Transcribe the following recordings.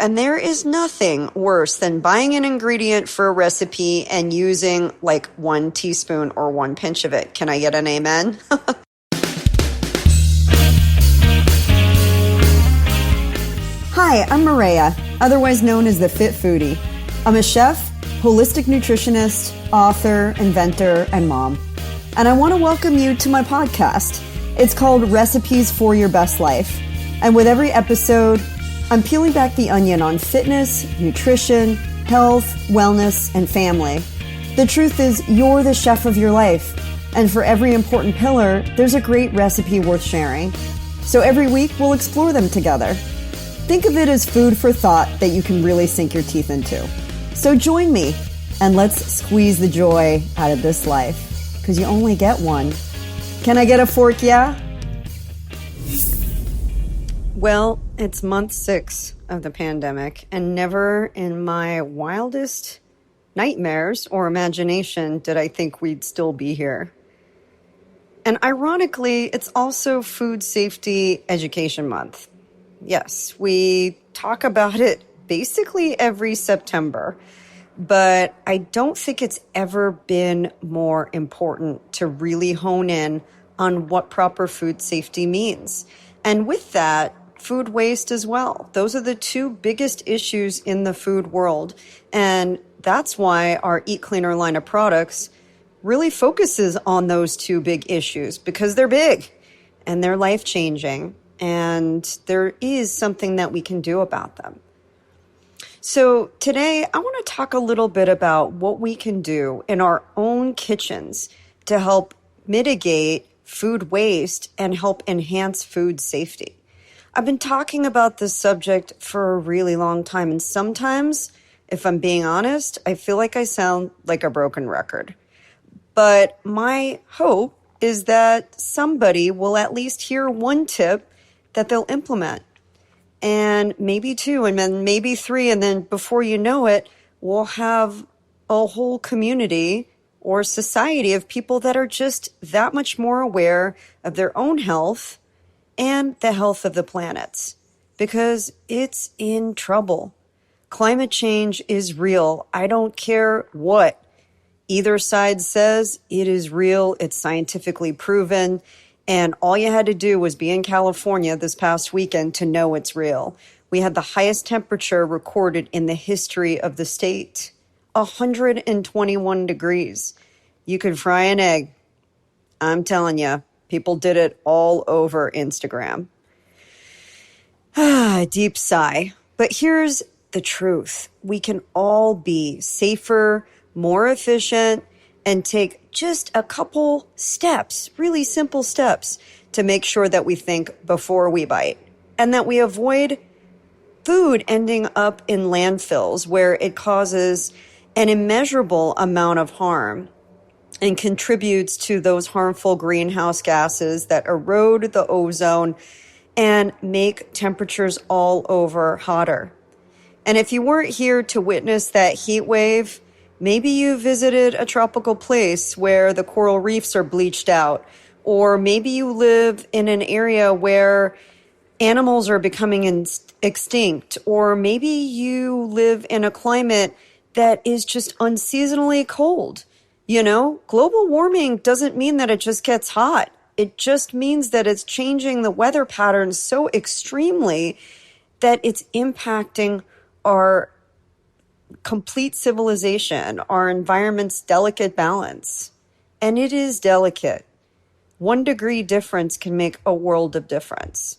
and there is nothing worse than buying an ingredient for a recipe and using like 1 teaspoon or 1 pinch of it. Can I get an amen? Hi, I'm Mareya, otherwise known as the Fit Foodie. I'm a chef, holistic nutritionist, author, inventor, and mom. And I want to welcome you to my podcast. It's called Recipes for Your Best Life. And with every episode, I'm peeling back the onion on fitness, nutrition, health, wellness, and family. The truth is, you're the chef of your life. And for every important pillar, there's a great recipe worth sharing. So every week, we'll explore them together. Think of it as food for thought that you can really sink your teeth into. So join me, and let's squeeze the joy out of this life, because you only get one. Can I get a fork, yeah? Well, it's month 6 of the pandemic, and never in my wildest nightmares or imagination did I think we'd still be here. And ironically, it's also Food Safety Education Month. Yes, we talk about it basically every September, but I don't think it's ever been more important to really hone in on what proper food safety means. And with that, food waste as well. Those are the 2 biggest issues in the food world. And that's why our Eat Cleaner line of products really focuses on those 2 big issues, because they're big and they're life-changing. And there is something that we can do about them. So today, I want to talk a little bit about what we can do in our own kitchens to help mitigate food waste and help enhance food safety. I've been talking about this subject for a really long time, and sometimes, if I'm being honest, I feel like I sound like a broken record. But my hope is that somebody will at least hear one tip that they'll implement, and maybe 2, and then maybe 3, and then before you know it, we'll have a whole community or society of people that are just that much more aware of their own health and the health of the planet, because it's in trouble. Climate change is real. I don't care what either side says. It is real. It's scientifically proven. And all you had to do was be in California this past weekend to know it's real. We had the highest temperature recorded in the history of the state, 121 degrees. You could fry an egg. I'm telling you, people did it all over Instagram. Deep sigh. But here's the truth. We can all be safer, more efficient, and take just a couple steps, really simple steps, to make sure that we think before we bite, and that we avoid food ending up in landfills where it causes an immeasurable amount of harm and contributes to those harmful greenhouse gases that erode the ozone and make temperatures all over hotter. And if you weren't here to witness that heat wave, maybe you visited a tropical place where the coral reefs are bleached out, or maybe you live in an area where animals are becoming extinct, or maybe you live in a climate that is just unseasonably cold. You know, global warming doesn't mean that it just gets hot. It just means that it's changing the weather patterns so extremely that it's impacting our complete civilization, our environment's delicate balance. And it is delicate. 1 degree difference can make a world of difference.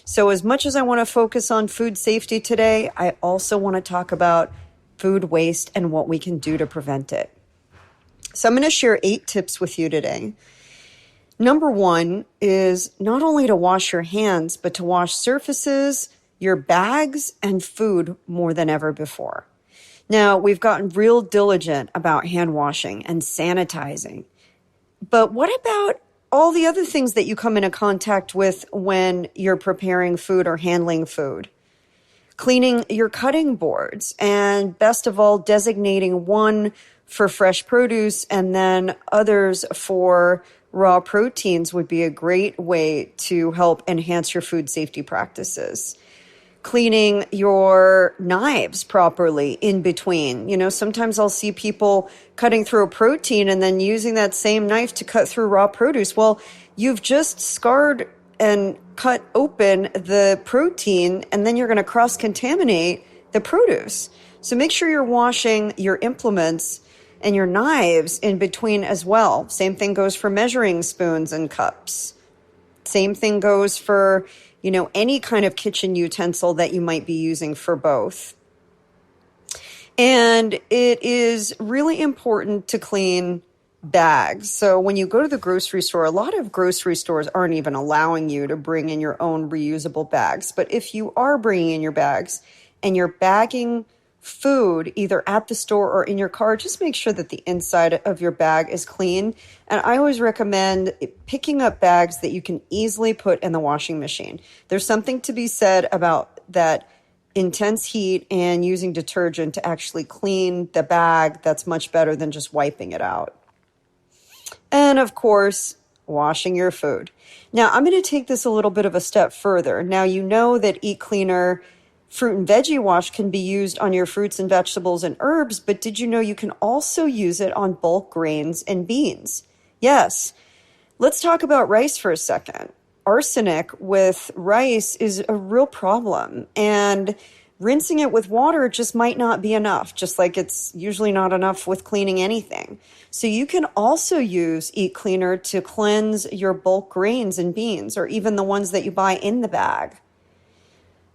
So as much as I want to focus on food safety today, I also want to talk about food waste and what we can do to prevent it. So I'm going to share 8 tips with you today. Number 1 is not only to wash your hands, but to wash surfaces, your bags, and food more than ever before. Now, we've gotten real diligent about hand washing and sanitizing. But what about all the other things that you come into contact with when you're preparing food or handling food? Cleaning your cutting boards, and best of all, designating one for fresh produce and then others for raw proteins would be a great way to help enhance your food safety practices. cleaning your knives properly in between. You know, sometimes I'll see people cutting through a protein and then using that same knife to cut through raw produce. Well, you've just scarred and cut open the protein, and then you're going to cross-contaminate the produce. So make sure you're washing your implements and your knives in between as well. Same thing goes for measuring spoons and cups. Same thing goes for, you know, any kind of kitchen utensil that you might be using for both. And it is really important to clean bags. So when you go to the grocery store, a lot of grocery stores aren't even allowing you to bring in your own reusable bags. But if you are bringing in your bags and you're bagging food either at the store or in your car, just make sure that the inside of your bag is clean. And I always recommend picking up bags that you can easily put in the washing machine. There's something to be said about that intense heat and using detergent to actually clean the bag. That's much better than just wiping it out. And of course, washing your food. Now, I'm going to take this a little bit of a step further. Now, you know that Eat Cleaner fruit and veggie wash can be used on your fruits and vegetables and herbs, but did you know you can also use it on bulk grains and beans? Yes. Let's talk about rice for a second. Arsenic with rice is a real problem, and rinsing it with water just might not be enough, just like it's usually not enough with cleaning anything. So you can also use Eat Cleaner to cleanse your bulk grains and beans, or even the ones that you buy in the bag.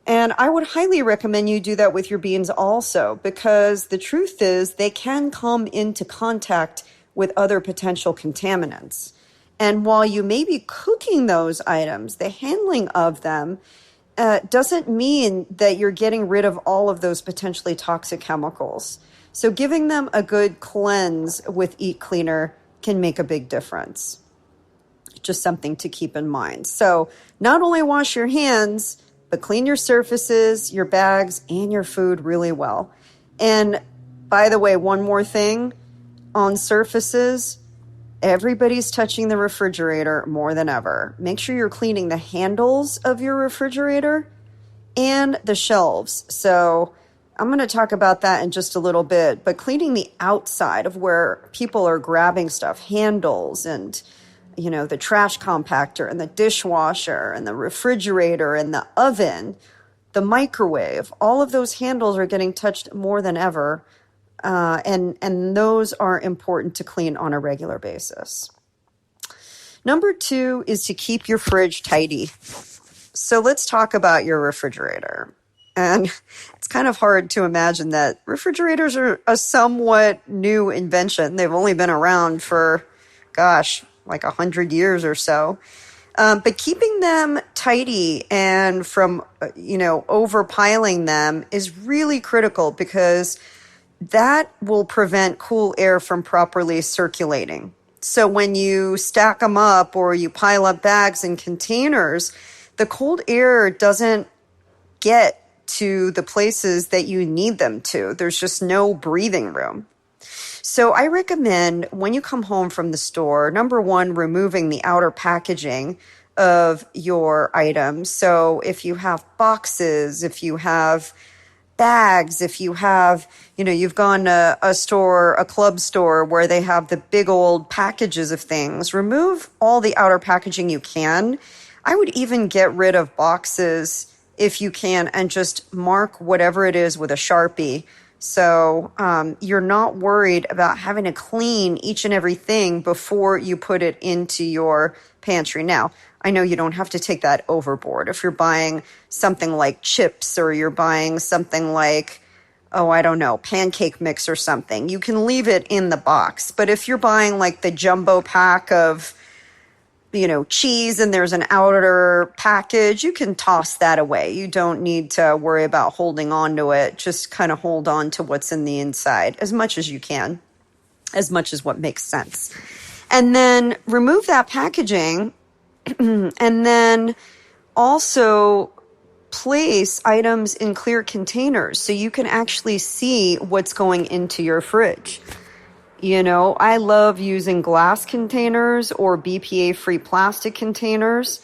And I would highly recommend you do that with your beans also, because the truth is they can come into contact with other potential contaminants. And while you may be cooking those items, the handling of them doesn't mean that you're getting rid of all of those potentially toxic chemicals. So giving them a good cleanse with Eat Cleaner can make a big difference. Just something to keep in mind. So not only wash your hands, but clean your surfaces, your bags, and your food really well. And by the way, one more thing on surfaces, everybody's touching the refrigerator more than ever. Make sure you're cleaning the handles of your refrigerator and the shelves. So I'm going to talk about that in just a little bit, but cleaning the outside of where people are grabbing stuff, handles and, you know, the trash compactor and the dishwasher and the refrigerator and the oven, the microwave, all of those handles are getting touched more than ever. And those are important to clean on a regular basis. Number 2 is to keep your fridge tidy. So let's talk about your refrigerator. And it's kind of hard to imagine that refrigerators are a somewhat new invention. They've only been around for, like 100 years or so. But keeping them tidy and from, overpiling them is really critical, because that will prevent cool air from properly circulating. So when you stack them up or you pile up bags and containers, the cold air doesn't get to the places that you need them to. There's just no breathing room. So I recommend when you come home from the store, number 1, removing the outer packaging of your items. So if you have boxes, if you have bags, if you have, you've gone to a club store where they have the big old packages of things, remove all the outer packaging you can. I would even get rid of boxes if you can and just mark whatever it is with a Sharpie. So you're not worried about having to clean each and everything before you put it into your pantry. Now, I know you don't have to take that overboard. If you're buying something like chips, or you're buying something like, pancake mix or something, you can leave it in the box. But if you're buying like the jumbo pack of, cheese and there's an outer package, you can toss that away. You don't need to worry about holding on to it. Just kind of hold on to what's in the inside as much as you can, as much as what makes sense. And then remove that packaging. And then also place items in clear containers so you can actually see what's going into your fridge. I love using glass containers or BPA-free plastic containers.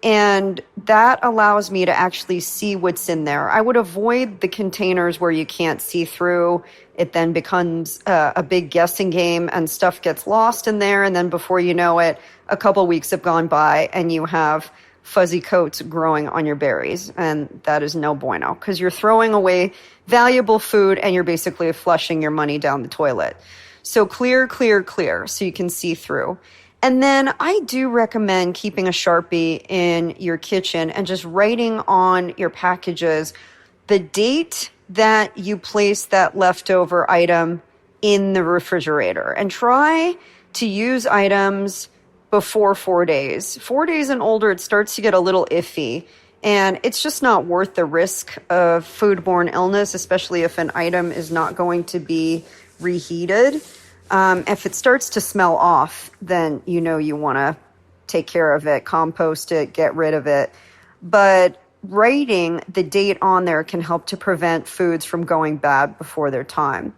And that allows me to actually see what's in there. I would avoid the containers where you can't see through. It then becomes a big guessing game and stuff gets lost in there. And then before you know it, a couple weeks have gone by and you have fuzzy coats growing on your berries. And that is no bueno because you're throwing away valuable food and you're basically flushing your money down the toilet. So clear, clear, clear so you can see through. And then I do recommend keeping a Sharpie in your kitchen and just writing on your packages the date that you place that leftover item in the refrigerator. And try to use items before 4 days. 4 days and older, it starts to get a little iffy. And it's just not worth the risk of foodborne illness, especially if an item is not going to be reheated. If it starts to smell off, then you know you want to take care of it, compost it, get rid of it. But writing the date on there can help to prevent foods from going bad before their time.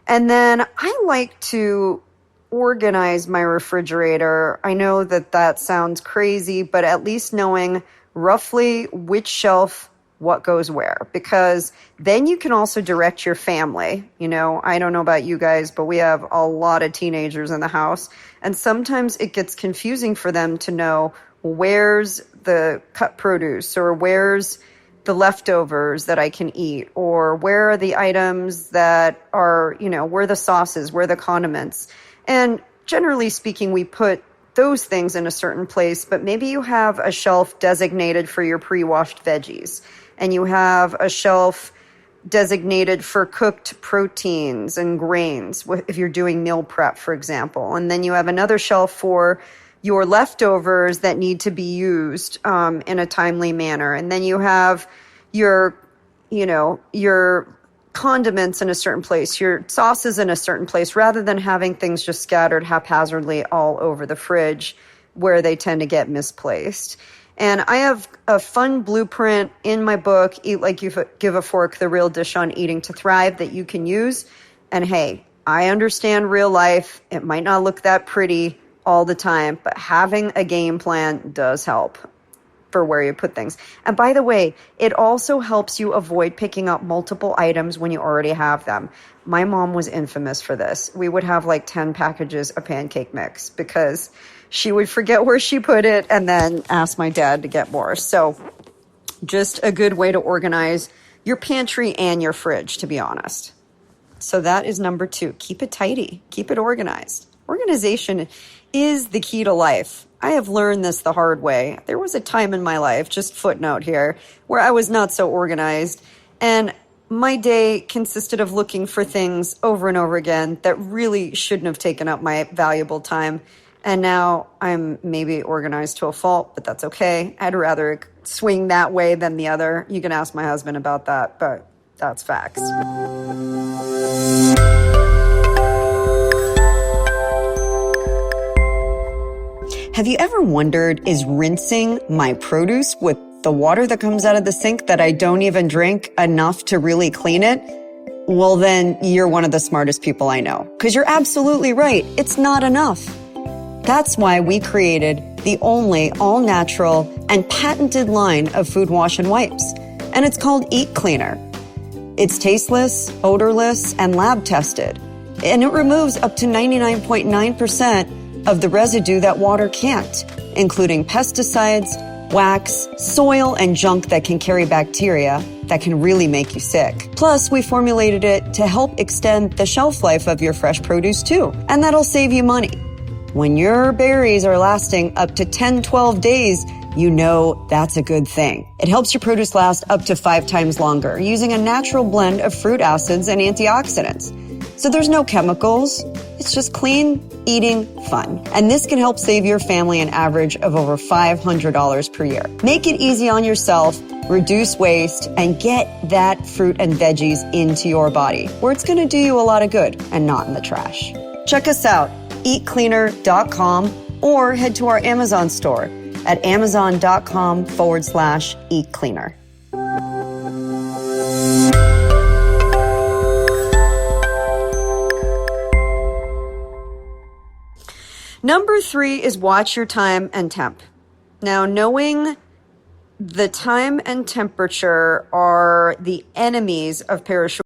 And then I like to organize my refrigerator. I know that that sounds crazy, but at least knowing roughly which shelf what goes where, because then you can also direct your family. You know, I don't know about you guys, but we have a lot of teenagers in the house, and sometimes it gets confusing for them to know where's the cut produce or where's the leftovers that I can eat, or where are the items that are, you know, where are the sauces, where are the condiments. And generally speaking, we put those things in a certain place, but maybe you have a shelf designated for your pre-washed veggies, and you have a shelf designated for cooked proteins and grains, if you're doing meal prep, for example. And then you have another shelf for your leftovers that need to be used in a timely manner. And then you have your, you know, your condiments in a certain place, your sauces in a certain place, rather than having things just scattered haphazardly all over the fridge where they tend to get misplaced. And I have a fun blueprint in my book, Eat Like You Give a Fork, The Real Dish on Eating to Thrive, that you can use. And hey, I understand real life. It might not look that pretty all the time, but having a game plan does help for where you put things. And by the way, it also helps you avoid picking up multiple items when you already have them. My mom was infamous for this. We would have like 10 packages of pancake mix because she would forget where she put it and then ask my dad to get more. So just a good way to organize your pantry and your fridge, to be honest. So that is number 2. Keep it tidy. Keep it organized. Organization is the key to life. I have learned this the hard way. There was a time in my life, just footnote here, where I was not so organized. And my day consisted of looking for things over and over again that really shouldn't have taken up my valuable time. And now I'm maybe organized to a fault, but that's okay. I'd rather swing that way than the other. You can ask my husband about that, but that's facts. Have you ever wondered, is rinsing my produce with the water that comes out of the sink that I don't even drink enough to really clean it? Well, then you're one of the smartest people I know, because you're absolutely right. It's not enough. That's why we created the only all-natural and patented line of food wash and wipes, and it's called Eat Cleaner. It's tasteless, odorless, and lab tested, and it removes up to 99.9% of the residue that water can't, including pesticides, wax, soil, and junk that can carry bacteria that can really make you sick. Plus, we formulated it to help extend the shelf life of your fresh produce too, and that'll save you money. When your berries are lasting up to 10-12 days, you know that's a good thing. It helps your produce last up to 5 times longer using a natural blend of fruit acids and antioxidants. So there's no chemicals. It's just clean eating fun. And this can help save your family an average of over $500 per year. Make it easy on yourself, reduce waste, and get that fruit and veggies into your body, where it's going to do you a lot of good and not in the trash. Check us out, eatcleaner.com, or head to our Amazon store at amazon.com/eatcleaner. Number 3 is watch your time and temp. Now, knowing the time and temperature are the enemies of parachute